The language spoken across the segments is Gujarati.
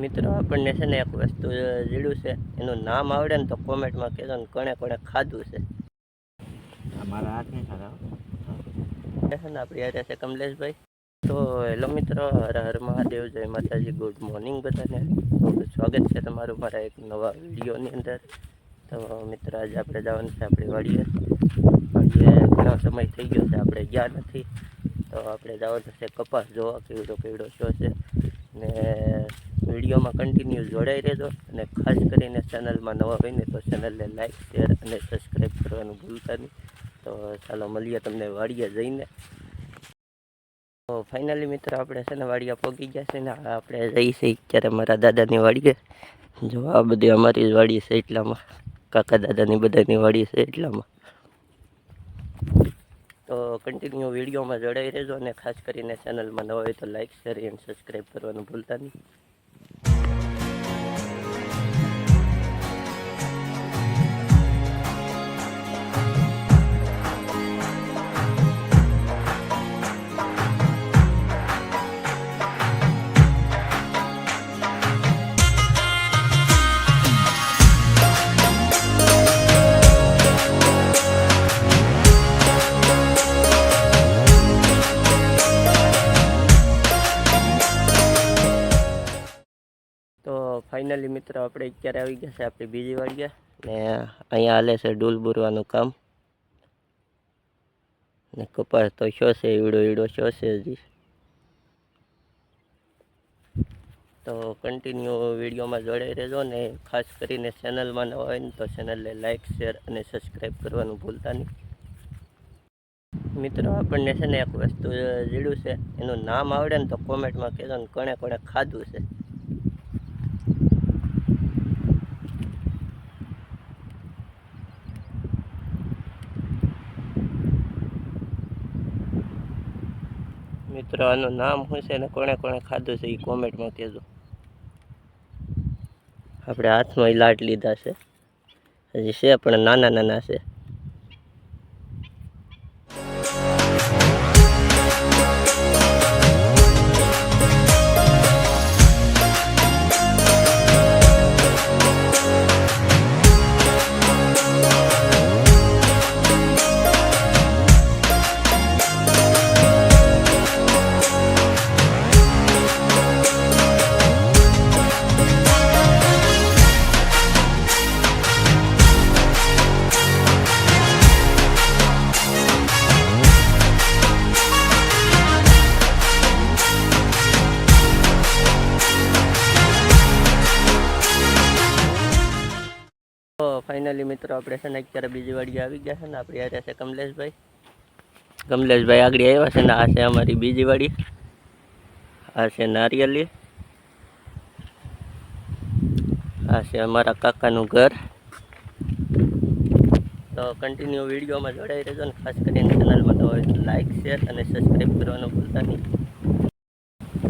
મિત્રો આપણને છે ને એક વસ્તુ જીડ્યું છે, એનું નામ આવડે ને તો કોમેન્ટમાં કહેજો ને કોણે કોણે ખાધું છે. મારા હાથ નહીં ખાતા છે ને આપણી હારે છે કમલેશભાઈ. તો હેલો મિત્રો, હર હર મહાદેવ, જય માતાજી, ગુડ મોર્નિંગ બધાને. સ્વાગત છે તમારું મારા એક નવા વિડીયોની અંદર. તો મિત્રો આજે આપણે જવાનું છે આપણી વાડીએ. ઘણો સમય થઈ ગયો છે આપણે ગયા નથી, તો આપણે જવાનું છે કપાસ જોવા કેવડો શો છે. ને વિડીયોમાં કન્ટિન્યુ જોડાઈ રહેજો, અને ખાસ કરીને ચેનલમાં નવા હોય ને તો ચેનલને લાઈક, શેર અને સબસ્ક્રાઈબ કરવાનું ભૂલતા નહીં. તો ચાલો મળીએ તમને વાડીએ જઈને. તો ફાઇનલી મિત્રો આપણે છે ને વાડીયા પહોંચી ગયા છે ને આપણે જઈશું અત્યારે મારા દાદાની વાડીએ. જો આ બધી અમારી જ વાડી છે, એટલામાં કાકા દાદાની બધાની વાડી છે એટલામાં. તો કન્ટિન્યુ વિડીયોમાં જોડાઈ રહેજો, અને ખાસ કરીને ચેનલમાં નવા હોય તો લાઈક, શેર અને સબસ્ક્રાઈબ કરવાનું ભૂલતા નહીં. તો ફાઇનલી મિત્રો આપણે અત્યારે આવી ગયા છે આપણી બીજી વાડીએ, ને અહીંયા હાલે છે ડૂલ બુરવાનું કામ. ને કપાસ તો શો છે, ઈડો શો છે હજી. તો કન્ટિન્યુ વિડીયોમાં જોડાઈ રહેજો, ને ખાસ કરીને ચેનલમાં નવા હોય ને તો ચેનલને લાઈક, શેર અને સબસ્ક્રાઈબ કરવાનું ભૂલતા નહીં. મિત્રો આપણને છે ને એક વસ્તુ જીડ્યું છે, એનું નામ આવડે ને તો કોમેન્ટમાં કહેજો ને કોણે કોણે ખાધું છે. મિત્રો આનું નામ શું છે ને કોણે કોણે ખાધું છે એ કોમેન્ટમાં કહેજો. આપણે હાથમાં લાટ લીધા છે, હજી છે પણ નાના છે. તો ફાઇનલી મિત્રો આપણે છે ને અત્યારે બીજી વાડી આવી ગયા છે ને આપણી હારે છે કમલેશભાઈ આગળ આવ્યા છે ને આ છે અમારી બીજી વાડી. આ છે નારિયેલી, આ છે અમારા કાકાનું ઘર. તો કન્ટિન્યુ વિડીયોમાં જોડાઈ રહેજો, ને ખાસ કરીને ચેનલમાં તો હોય લાઈક, શેર અને સબસ્ક્રાઈબ કરવાનું ભૂલતા નહીં.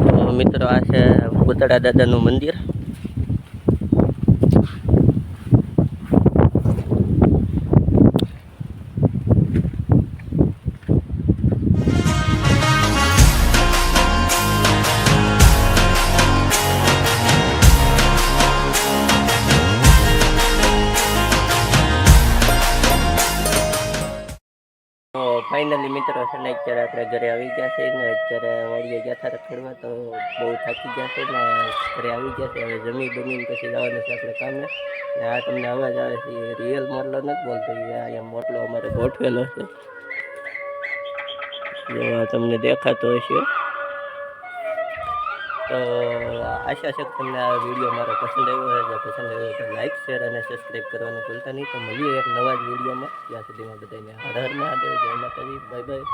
તો મિત્રો આ છે ભૂતળા દાદાનું મંદિર. તો ફાઇનલી મિત્રો છે ને અત્યારે આપણે ઘરે આવી ગયા છે, ને અત્યારે વાડીએ ગયા હતા રખડવા, તો બહુ થાકી ગયા છે ને ઘરે આવી ગયા છે. હવે જમીને પછી જવાનું છે આપણે કામે. ને આ તમને અવાજ આવે છે એ રિયલ મોટલો નથી બોલતો, એ અહીંયા મોટલો અમારે ગોઠવેલો છે, જો તમને દેખાતો હશે. તો આશા છે કે તમને આ વિડીયો મારો પસંદ આવ્યો હોય. જો પસંદ આવ્યો તો લાઈક, શેર અને સબસ્ક્રાઈબ કરવાનું ભૂલતા નહીં. તો મળીએ એક નવા જ વિડીયોમાં. ત્યાં સુધીમાં બધાને હર હર મહાદેવ, જય માતાજી, બાય બાય.